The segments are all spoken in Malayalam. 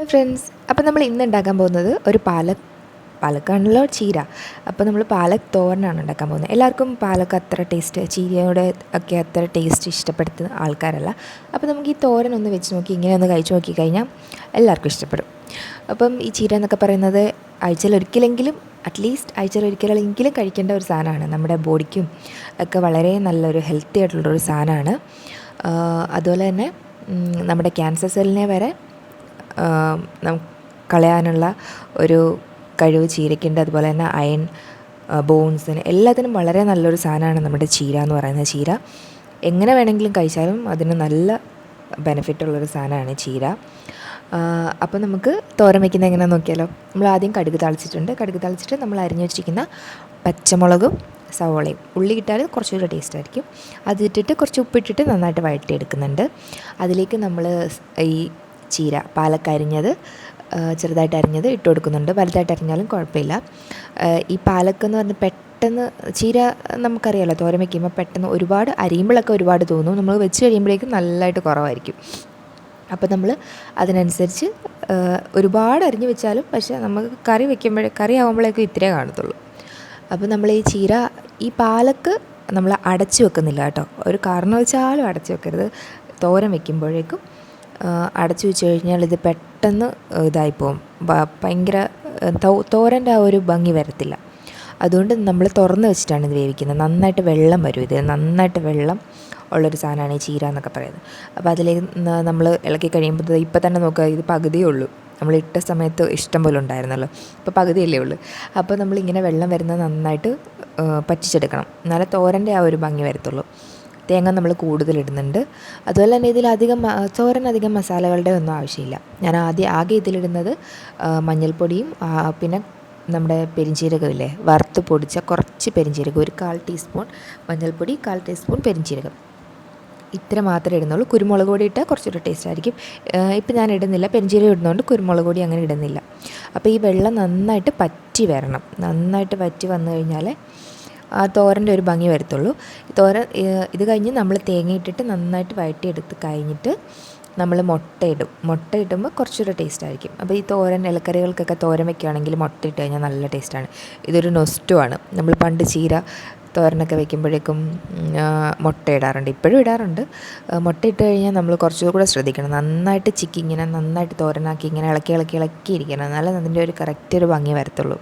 ഫ്രണ്ട്സ്, അപ്പോൾ നമ്മൾ ഇന്ന് ഉണ്ടാക്കാൻ പോകുന്നത് ഒരു പാലക്കാണല്ലോ ചീര. അപ്പോൾ നമ്മൾ പാലക് തോരനാണ് ഉണ്ടാക്കാൻ പോകുന്നത്. എല്ലാവർക്കും പാലക്ക് അത്ര ടേസ്റ്റ്, ചീരയോടെ ഒക്കെ അത്ര ടേസ്റ്റ് ഇഷ്ടപ്പെടുത്തുന്ന ആൾക്കാരല്ല. അപ്പോൾ നമുക്ക് ഈ തോരൻ ഒന്ന് വെച്ച് നോക്കി ഇങ്ങനെ ഒന്ന് കഴിച്ച് നോക്കിക്കഴിഞ്ഞാൽ എല്ലാവർക്കും ഇഷ്ടപ്പെടും. അപ്പം ഈ ചീര എന്നൊക്കെ പറയുന്നത് ആഴ്ചയിലൊരിക്കലെങ്കിലും, അറ്റ്ലീസ്റ്റ് ആഴ്ചയിലൊരിക്കലെങ്കിലും കഴിക്കേണ്ട ഒരു സാധനമാണ്. നമ്മുടെ ബോഡിക്കും ഒക്കെ വളരെ നല്ലൊരു ഹെൽത്തി ആയിട്ടുള്ളൊരു സാധനമാണ്. അതുപോലെ തന്നെ നമ്മുടെ ക്യാൻസർ സെല്ലിനെ വരെ കളയാനുള്ള ഒരു കഴിവ് ചീരയ്ക്കുണ്ട്. അതുപോലെ തന്നെ അയൺ, ബോൺസിന് എല്ലാത്തിനും വളരെ നല്ലൊരു സാധനമാണ് നമ്മുടെ ചീര എന്ന് പറയുന്നത്. ചീര എങ്ങനെ വേണമെങ്കിലും കഴിച്ചാലും അതിന് നല്ല ബെനിഫിറ്റുള്ളൊരു സാധനമാണ് ചീര. അപ്പോൾ നമുക്ക് തോരൻ വയ്ക്കുന്നത് എങ്ങനെയാണെന്ന് നോക്കിയാലോ. നമ്മൾ ആദ്യം കടുക് താളിച്ചിട്ട് നമ്മൾ അരിഞ്ഞു വെച്ചിരിക്കുന്ന പച്ചമുളകും സവോളയും, ഉള്ളി ഇട്ടാൽ കുറച്ചുകൂടി ടേസ്റ്റ് ആയിരിക്കും. അതിട്ടിട്ട് കുറച്ച് ഉപ്പിട്ടിട്ട് നന്നായിട്ട് വഴറ്റിയെടുക്കുന്നുണ്ട്. അതിലേക്ക് നമ്മൾ ഈ ചീര പാലക്കരിഞ്ഞത്, ചെറുതായിട്ട് അരിഞ്ഞത് ഇട്ട് കൊടുക്കുന്നുണ്ട്. വലുതായിട്ട് അരിഞ്ഞാലും കുഴപ്പമില്ല. ഈ പാലക്കെന്ന് പറഞ്ഞാൽ പെട്ടെന്ന് ചീര നമുക്കറിയാമല്ലോ, തോരൻ വയ്ക്കുമ്പോൾ പെട്ടെന്ന് ഒരുപാട് അരിയുമ്പോഴൊക്കെ ഒരുപാട് തോന്നും, നമ്മൾ വെച്ച് കഴിയുമ്പോഴേക്കും നല്ലതായിട്ട് കുറവായിരിക്കും. അപ്പോൾ നമ്മൾ അതിനനുസരിച്ച് ഒരുപാട് അരിഞ്ഞ് വെച്ചാലും, പക്ഷേ നമുക്ക് കറി ആകുമ്പോഴേക്കും ഇത്രയേ കാണത്തുള്ളൂ. അപ്പോൾ നമ്മൾ ഈ ചീര, ഈ പാലക്ക് നമ്മൾ അടച്ച് വെക്കുന്നില്ല കേട്ടോ. ഒരു കാരണവശാലും അടച്ച് വെക്കരുത്. തോരൻ വയ്ക്കുമ്പോഴേക്കും അടച്ചു വെച്ച് കഴിഞ്ഞാൽ ഇത് പെട്ടെന്ന് ഇതായിപ്പോവും, ഭയങ്കര തോരൻ്റെ ആ ഒരു ഭംഗി വരത്തില്ല. അതുകൊണ്ട് നമ്മൾ തുറന്ന് വെച്ചിട്ടാണ് ഇത് വേവിക്കുന്നത്. നന്നായിട്ട് വെള്ളം വരും, ഇത് നന്നായിട്ട് വെള്ളം ഉള്ളൊരു സാധനമാണ് ഈ ചീര എന്നൊക്കെ പറയുന്നത്. അപ്പോൾ അതിലേക്ക് നമ്മൾ ഇളക്കി കഴിയുമ്പോൾ ഇപ്പോൾ തന്നെ നോക്കുക, ഇത് പകുതിയേ ഉള്ളൂ. നമ്മൾ ഇട്ട സമയത്ത് ഇഷ്ടം പോലെ ഉണ്ടായിരുന്നല്ലോ, ഇപ്പോൾ പകുതിയല്ലേ ഉള്ളൂ. അപ്പോൾ നമ്മളിങ്ങനെ വെള്ളം വരുന്നത് നന്നായിട്ട് പറ്റിച്ചെടുക്കണം, എന്നാലേ തോരൻ്റെ ആ ഒരു ഭംഗി വരത്തുള്ളൂ. തേങ്ങ നമ്മൾ കൂടുതലിടുന്നുണ്ട്. അതുപോലെ തന്നെ തോരനധികം മസാലകളുടെ ഒന്നും ആവശ്യമില്ല. ഞാൻ ആകെ ഇതിലിടുന്നത് മഞ്ഞൾപ്പൊടിയും പിന്നെ നമ്മുടെ പെരിഞ്ചീരകമില്ലേ, വറുത്ത് പൊടിച്ച കുറച്ച് പെരിഞ്ചീരകം, ഒരു 1/4 ടീസ്പൂൺ മഞ്ഞൾപ്പൊടി, 1/4 ടീസ്പൂൺ പെരിഞ്ചീരകം, ഇത്ര മാത്രമേ ഇടുന്നുള്ളൂ. കുരുമുളക് പൊടി ഇട്ടാൽ കുറച്ചൊരു ടേസ്റ്റ് ആയിരിക്കും. ഇപ്പം ഞാൻ ഇടുന്നില്ല, പെരിഞ്ചീരകം ഇടുന്നതുകൊണ്ട് കുരുമുളക് പൊടി അങ്ങനെ ഇടുന്നില്ല. അപ്പോൾ ഈ വെള്ളം നന്നായിട്ട് പറ്റി വരണം. നന്നായിട്ട് വറ്റി വന്നു കഴിഞ്ഞാൽ ആ തോരൻ്റെ ഒരു ഭംഗി വരത്തുള്ളൂ. ഇത് കഴിഞ്ഞ് നമ്മൾ തേങ്ങ ഇട്ടിട്ട് നന്നായിട്ട് വഴറ്റിയെടുത്ത് കഴിഞ്ഞിട്ട് നമ്മൾ മുട്ട ഇടുമ്പോൾ കുറച്ചൊരു ടേസ്റ്റ് ആയിരിക്കും. അപ്പോൾ ഈ തോരൻ, ഇലക്കറികൾക്കൊക്കെ തോരൻ വയ്ക്കുകയാണെങ്കിൽ മുട്ട ഇട്ട് കഴിഞ്ഞാൽ നല്ല ടേസ്റ്റാണ്. ഇതൊരു നൊസ്റ്റുമാണ്. നമ്മൾ പണ്ട് ചീര തോരനൊക്കെ വയ്ക്കുമ്പോഴേക്കും മുട്ട ഇടാറുണ്ട്, ഇപ്പോഴും ഇടാറുണ്ട്. മുട്ട ഇട്ട് കഴിഞ്ഞാൽ നമ്മൾ കുറച്ചുകൂടെ ശ്രദ്ധിക്കണം. നന്നായിട്ട് ചിക്കി ഇങ്ങനെ നന്നായിട്ട് തോരനാക്കി ഇങ്ങനെ ഇളക്കി ഇരിക്കണം, എന്നാലേ അതിൻ്റെ ഒരു കറക്റ്റ് ഒരു ഭംഗി വരത്തുള്ളൂ.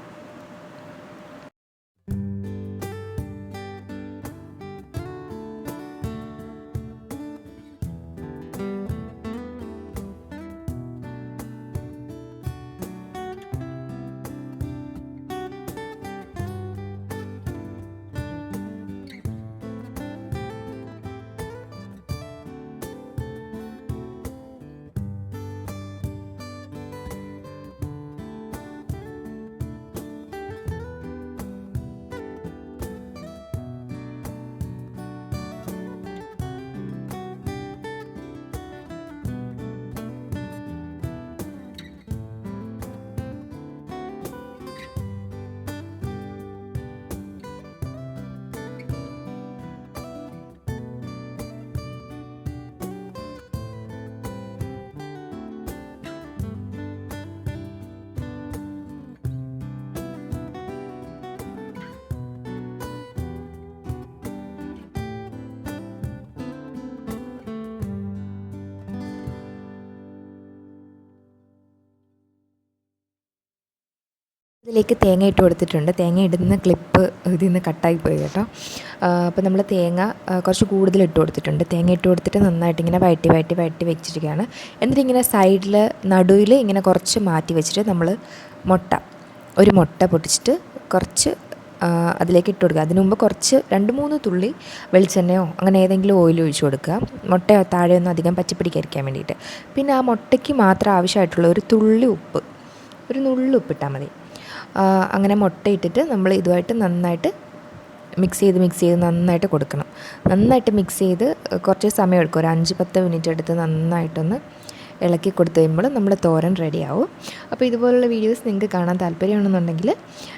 ഇതിലേക്ക് തേങ്ങ ഇട്ട് കൊടുത്തിട്ടുണ്ട്. തേങ്ങ ഇടുന്ന ക്ലിപ്പ് ഇതിൽ നിന്ന് കട്ടായി പോയി കേട്ടോ. അപ്പോൾ നമ്മൾ തേങ്ങ കുറച്ച് കൂടുതൽ ഇട്ട് കൊടുത്തിട്ടുണ്ട്. തേങ്ങ ഇട്ട് കൊടുത്തിട്ട് നന്നായിട്ട് ഇങ്ങനെ വഴറ്റി വെച്ചിരിക്കുകയാണ്. എന്നിട്ട് ഇങ്ങനെ സൈഡിൽ നടുവിൽ ഇങ്ങനെ കുറച്ച് മാറ്റി വെച്ചിട്ട് നമ്മൾ ഒരു മുട്ട പൊട്ടിച്ചിട്ട് കുറച്ച് അതിലേക്ക് ഇട്ട് കൊടുക്കുക. അതിന് മുമ്പ് കുറച്ച് 2-3 തുള്ളി വെളിച്ചെണ്ണയോ അങ്ങനെ ഏതെങ്കിലും ഓയിൽ ഒഴിച്ച് കൊടുക്കുക. മുട്ട താഴെയൊന്നും അധികം പറ്റിപ്പിടിക്കാതിരിക്കാൻ വേണ്ടിയിട്ട്. പിന്നെ ആ മുട്ടയ്ക്ക് മാത്രം ആവശ്യമായിട്ടുള്ള ഒരു നുള്ളു ഉപ്പിട്ടാൽ മതി. അങ്ങനെ മുട്ടയിട്ടിട്ട് നമ്മൾ ഇതുമായിട്ട് നന്നായിട്ട് മിക്സ് ചെയ്ത് നന്നായിട്ട് കൊടുക്കണം. നന്നായിട്ട് മിക്സ് ചെയ്ത് കുറച്ച് സമയം എടുക്കും, ഒരു 5-10 മിനിറ്റ് എടുത്ത് നന്നായിട്ടൊന്ന് ഇളക്കി കൊടുത്തു കഴിയുമ്പോൾ നമ്മുടെ തോരൻ റെഡിയാവും. അപ്പോൾ ഇതുപോലുള്ള വീഡിയോസ് നിങ്ങൾക്ക് കാണാൻ താല്പര്യമാണെന്നുണ്ടെങ്കിൽ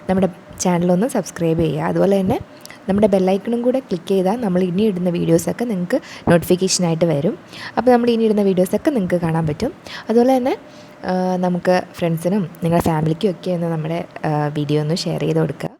നമ്മുടെ ചാനലൊന്ന് സബ്സ്ക്രൈബ് ചെയ്യുക. അതുപോലെ തന്നെ നമ്മുടെ ബെല്ലൈക്കണും കൂടെ ക്ലിക്ക് ചെയ്താൽ നമ്മൾ ഇനി ഇടുന്ന വീഡിയോസൊക്കെ നിങ്ങൾക്ക് നോട്ടിഫിക്കേഷനായിട്ട് വരും. അപ്പോൾ നമ്മൾ ഇനി ഇടുന്ന വീഡിയോസൊക്കെ നിങ്ങൾക്ക് കാണാൻ പറ്റും. അതുപോലെ തന്നെ നമുക്ക് ഫ്രണ്ട്സിനും നിങ്ങളുടെ ഫാമിലിക്കും ഒക്കെ ഒന്ന് നമ്മുടെ വീഡിയോ ഒന്ന് ഷെയർ ചെയ്ത് കൊടുക്കുക.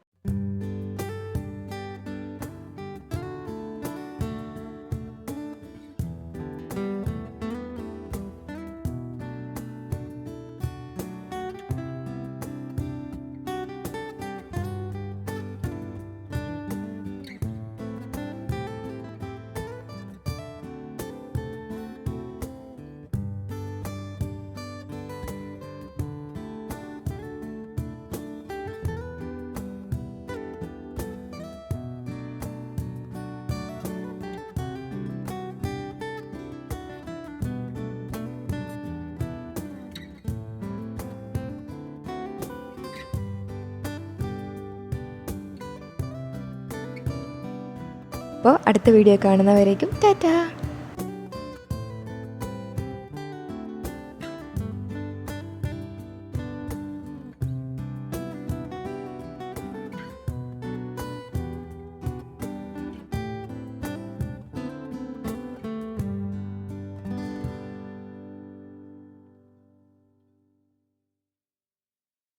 അപ്പോൾ അടുത്ത വീഡിയോ കാണുന്നവരേക്കും ടാറ്റാ.